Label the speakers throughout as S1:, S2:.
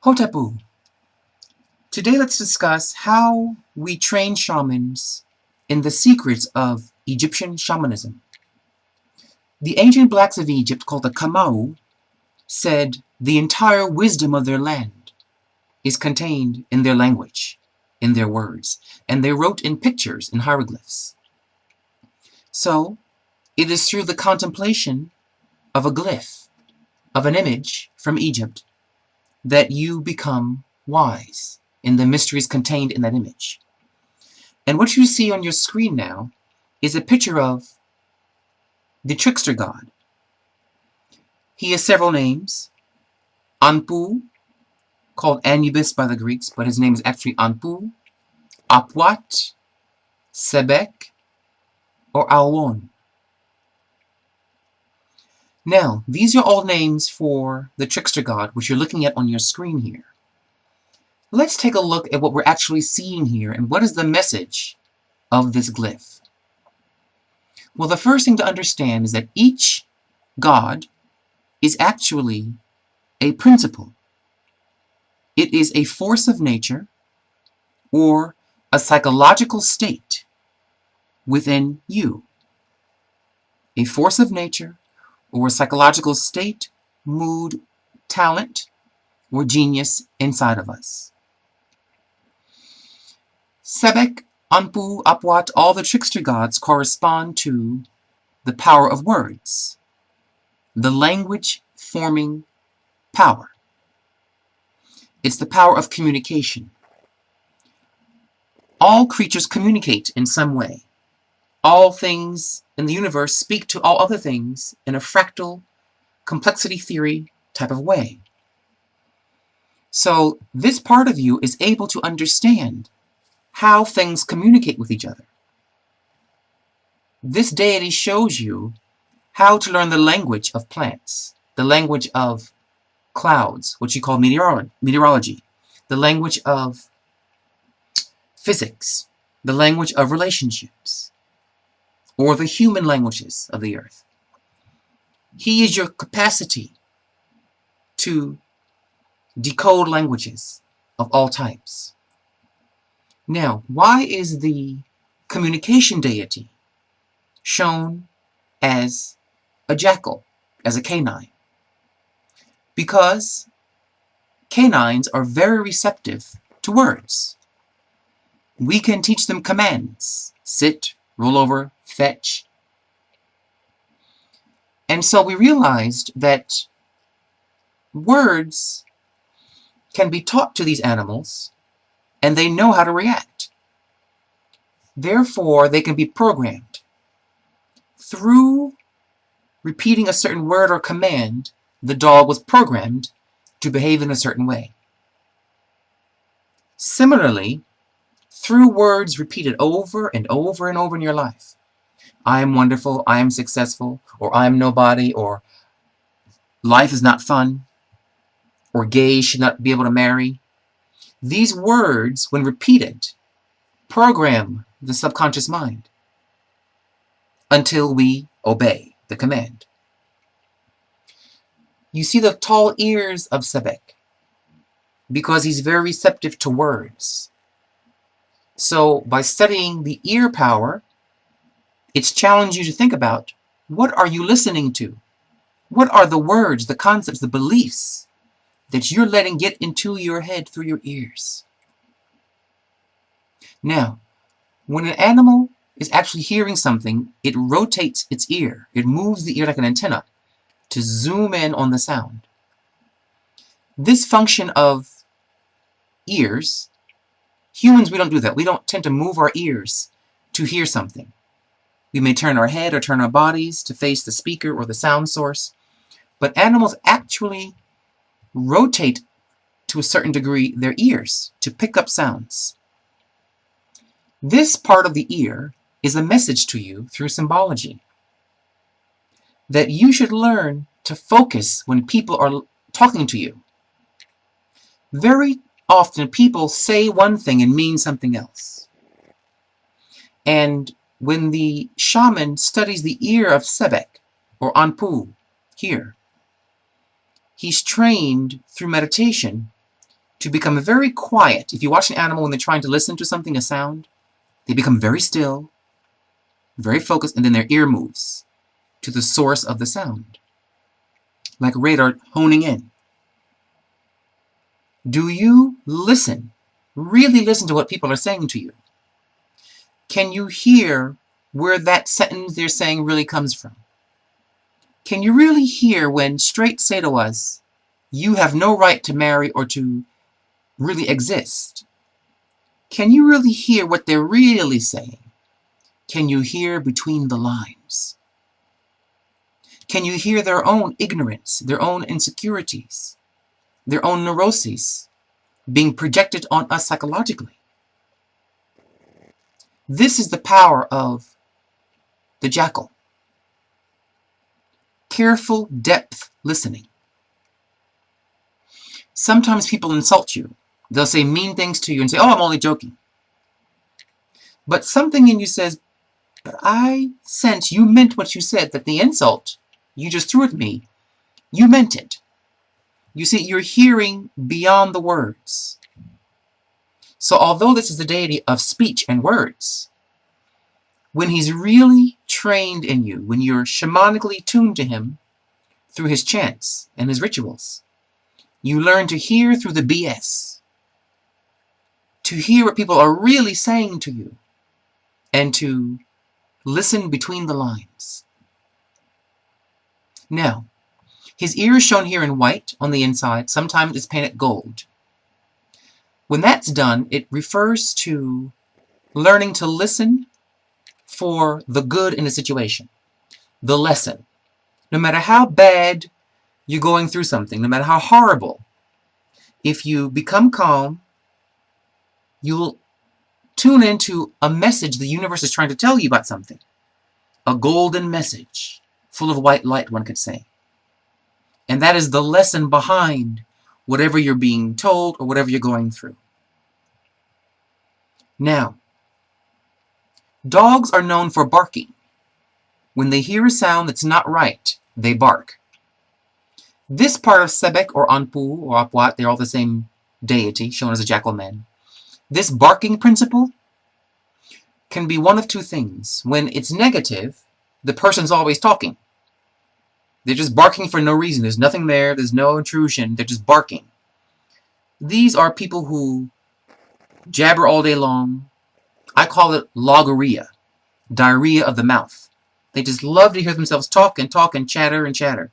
S1: Hotapu. Today let's discuss how we train shamans in the secrets of Egyptian shamanism. The ancient blacks of Egypt, called the Kamau, said the entire wisdom of their land is contained in their language, in their words, and they wrote in pictures, in hieroglyphs. So, it is through the contemplation of a glyph, of an image from Egypt, that you become wise in the mysteries contained in that image. And what you see on your screen now is a picture of the trickster god. He has several names. Anpu, called Anubis by the Greeks, but his name is actually Anpu, Apwat, Sebek, or Alwon. Now, these are all names for the trickster god, which you're looking at on your screen here. Let's take a look at what we're actually seeing here and what is the message of this glyph. Well, the first thing to understand is that each god is actually a principle. It is a force of nature or a psychological state within you. A force of nature or a psychological state, mood, talent, or genius inside of us. Sebek, Anpu, Apwat, all the trickster gods correspond to the power of words, the language-forming power. It's the power of communication. All creatures communicate in some way. All things in the universe speak to all other things in a fractal complexity theory type of way. So this part of you is able to understand how things communicate with each other. This deity shows you how to learn the language of plants, the language of clouds, which you call meteorology, the language of physics, the language of relationships, or the human languages of the earth. He is your capacity to decode languages of all types. Now, why is the communication deity shown as a jackal, as a canine? Because canines are very receptive to words. We can teach them commands: sit, roll over, fetch. And so we realized that words can be taught to these animals, and they know how to react. Therefore, they can be programmed. Through repeating a certain word or command, the dog was programmed to behave in a certain way. Similarly, through words repeated over and over and over in your life, I am wonderful, I am successful, or I am nobody, or life is not fun, or gays should not be able to marry. These words, when repeated, program the subconscious mind until we obey the command. You see the tall ears of Sebek because he's very receptive to words. So by studying the ear power, it's challenged you to think about, what are you listening to? What are the words, the concepts, the beliefs that you're letting get into your head through your ears? Now, when an animal is actually hearing something, it rotates its ear. It moves the ear like an antenna to zoom in on the sound. This function of ears, humans, we don't do that. We don't tend to move our ears to hear something. We may turn our head or turn our bodies to face the speaker or the sound source, but animals actually rotate to a certain degree their ears to pick up sounds. This part of the ear is a message to you through symbology that you should learn to focus when people are talking to you. Very often people say one thing and mean something else. And when the shaman studies the ear of Sebek, or Anpu, here, he's trained through meditation to become very quiet. If you watch an animal when they're trying to listen to something, a sound, they become very still, very focused, and then their ear moves to the source of the sound, like radar honing in. Do you listen? Really listen to what people are saying to you? Can you hear where that sentence they're saying really comes from? Can you really hear when straights say to us, you have no right to marry or to really exist? Can you really hear what they're really saying? Can you hear between the lines? Can you hear their own ignorance, their own insecurities, their own neuroses being projected on us psychologically? This is the power of the jackal. Careful depth listening. Sometimes people insult you. They'll say mean things to you and say, oh, I'm only joking. But something in you says, but I sense you meant what you said, that the insult you just threw at me, you meant it. You see, you're hearing beyond the words. So although this is the deity of speech and words, when he's really trained in you, when you're shamanically tuned to him through his chants and his rituals, you learn to hear through the BS, to hear what people are really saying to you, and to listen between the lines. Now, his ear is shown here in white on the inside. Sometimes it's painted gold. When that's done, it refers to learning to listen for the good in a situation, the lesson. No matter how bad you're going through something, no matter how horrible, if you become calm, you'll tune into a message the universe is trying to tell you about something. A golden message, full of white light, one could say. And that is the lesson behind whatever you're being told or whatever you're going through. Now, dogs are known for barking. When they hear a sound that's not right, they bark. This part of Sebek or Anpu or Apwat, they're all the same deity, shown as a jackal man. This barking principle can be one of two things. When it's negative, the person's always talking. They're just barking for no reason. There's nothing there. There's no intrusion. They're just barking. These are people who jabber all day long. I call it logorrhea, diarrhea of the mouth. They just love to hear themselves talk and talk and chatter and chatter.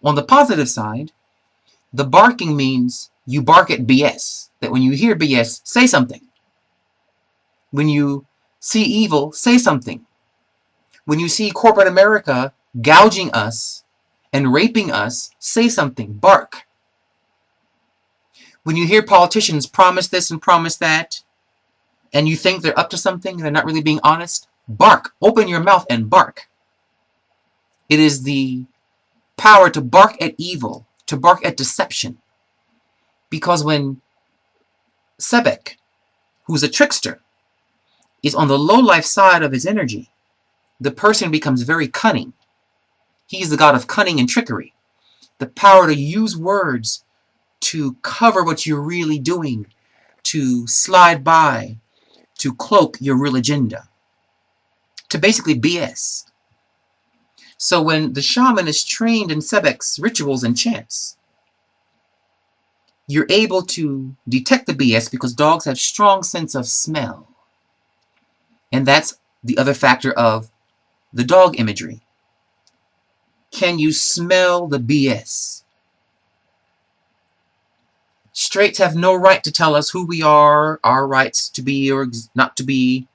S1: On the positive side, the barking means you bark at BS. That when you hear BS, say something. When you see evil, say something. When you see corporate America gouging us and raping us, say something. Bark. When you hear politicians promise this and promise that, and you think they're up to something, they're not really being honest, bark. Open your mouth and bark. It is the power to bark at evil, to bark at deception. Because when Sebek, who's a trickster, is on the low-life side of his energy, the person becomes very cunning. He's the god of cunning and trickery. The power to use words to cover what you're really doing, to slide by, to cloak your real agenda, to basically BS. So when the shaman is trained in Sebek's rituals and chants, you're able to detect the BS because dogs have strong sense of smell. And that's the other factor of the dog imagery. Can you smell the BS? Straights have no right to tell us who we are, our rights to be or not to be.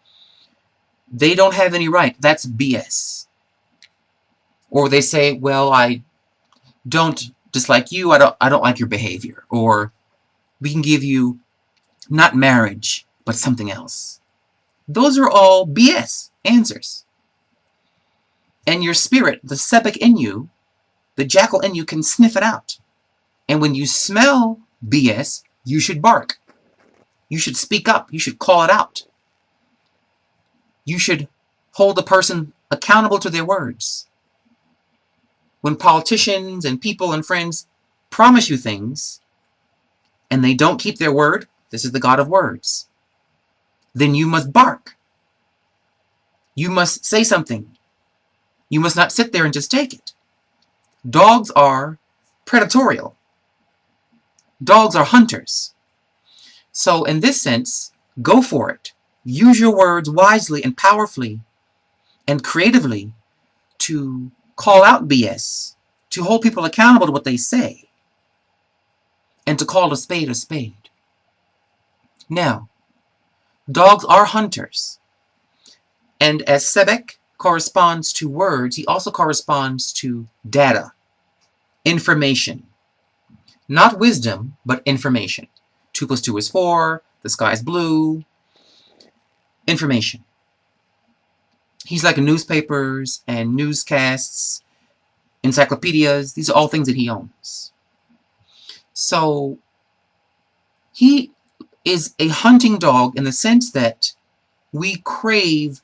S1: They don't have any right. That's BS. Or they say, well, I don't dislike you. I don't like your behavior. Or we can give you not marriage, but something else. Those are all BS answers. And your spirit, the Sebek in you, the jackal in you, can sniff it out. And when you smell BS, you should bark. You should speak up. You should call it out. You should hold the person accountable to their words. When politicians and people and friends promise you things, and they don't keep their word, this is the god of words, then you must bark. You must say something. You must not sit there and just take it. Dogs are predatorial. Dogs are hunters. So in this sense, go for it. Use your words wisely and powerfully and creatively to call out BS, to hold people accountable to what they say, and to call a spade a spade. Now, dogs are hunters. And as Sebek corresponds to words, he also corresponds to data, information. Not wisdom, but information. 2 + 2 is 4, the sky is blue. Information. He's like newspapers and newscasts, encyclopedias. These are all things that he owns. So he is a hunting dog in the sense that we crave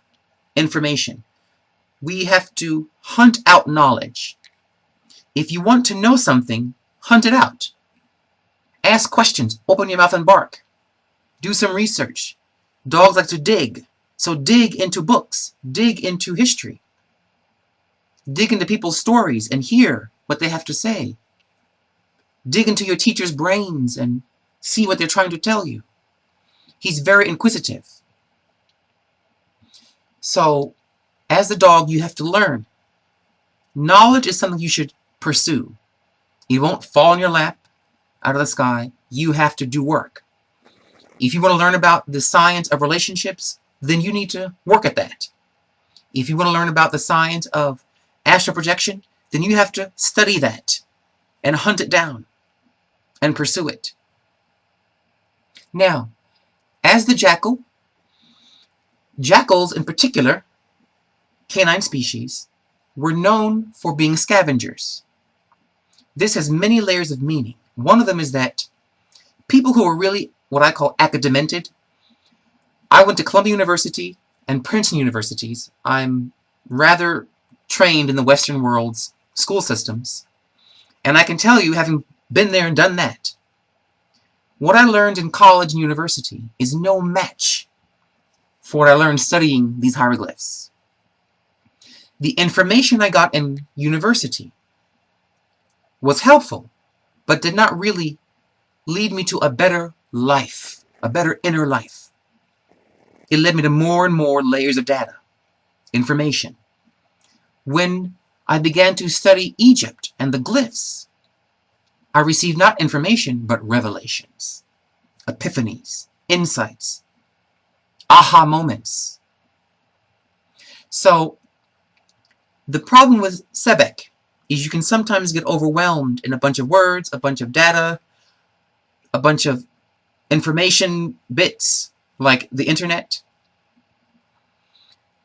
S1: information. We have to hunt out knowledge. If you want to know something, hunt it out. Ask questions. Open your mouth and bark. Do some research. Dogs like to dig. So dig into books. Dig into history. Dig into people's stories and hear what they have to say. Dig into your teacher's brains and see what they're trying to tell you. He's very inquisitive. So, as the dog, you have to learn. Knowledge is something you should pursue. It won't fall in your lap out of the sky. You have to do work. If you want to learn about the science of relationships, then you need to work at that. If you want to learn about the science of astral projection, then you have to study that and hunt it down and pursue it. Now, as the jackal, jackals in particular, canine species, were known for being scavengers. This has many layers of meaning. One of them is that people who are really what I call acadamented. I went to Columbia University and Princeton universities. I'm rather trained in the Western world's school systems. And I can tell you, having been there and done that, what I learned in college and university is no match for what I learned studying these hieroglyphs. The information I got in university was helpful, but did not really lead me to a better life, a better inner life. It led me to more and more layers of data, information. When I began to study Egypt and the glyphs, I received not information, but revelations, epiphanies, insights, aha moments. So, the problem with Sebek is you can sometimes get overwhelmed in a bunch of words, a bunch of data, a bunch of information bits, like the internet,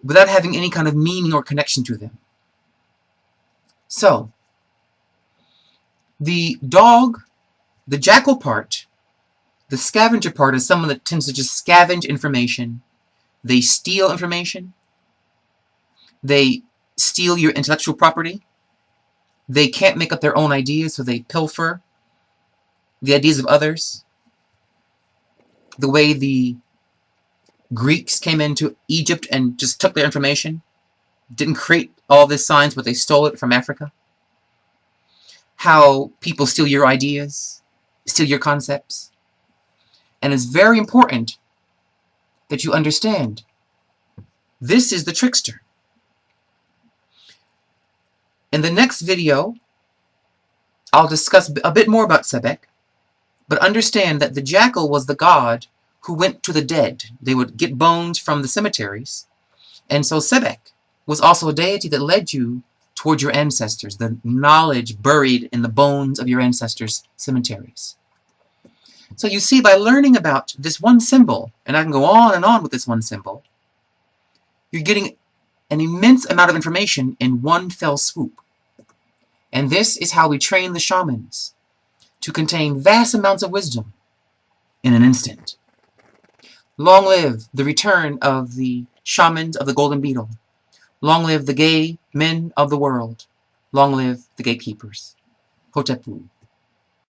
S1: without having any kind of meaning or connection to them. So, the dog, the jackal part, the scavenger part is someone that tends to just scavenge information. They steal information. They steal your intellectual property. They can't make up their own ideas, so they pilfer the ideas of others. The way the Greeks came into Egypt and just took their information, didn't create all this science, but they stole it from Africa. How people steal your ideas, steal your concepts. And it's very important that you understand this is the trickster. In the next video, I'll discuss a bit more about Sebek, but understand that the jackal was the god who went to the dead. They would get bones from the cemeteries. And so Sebek was also a deity that led you towards your ancestors, the knowledge buried in the bones of your ancestors' cemeteries. So you see, by learning about this one symbol, and I can go on and on with this one symbol, you're getting an immense amount of information in one fell swoop. And this is how we train the shamans to contain vast amounts of wisdom in an instant. Long live the return of the shamans of the Golden Beetle. Long live the gay men of the world. Long live the gatekeepers. Hotepu.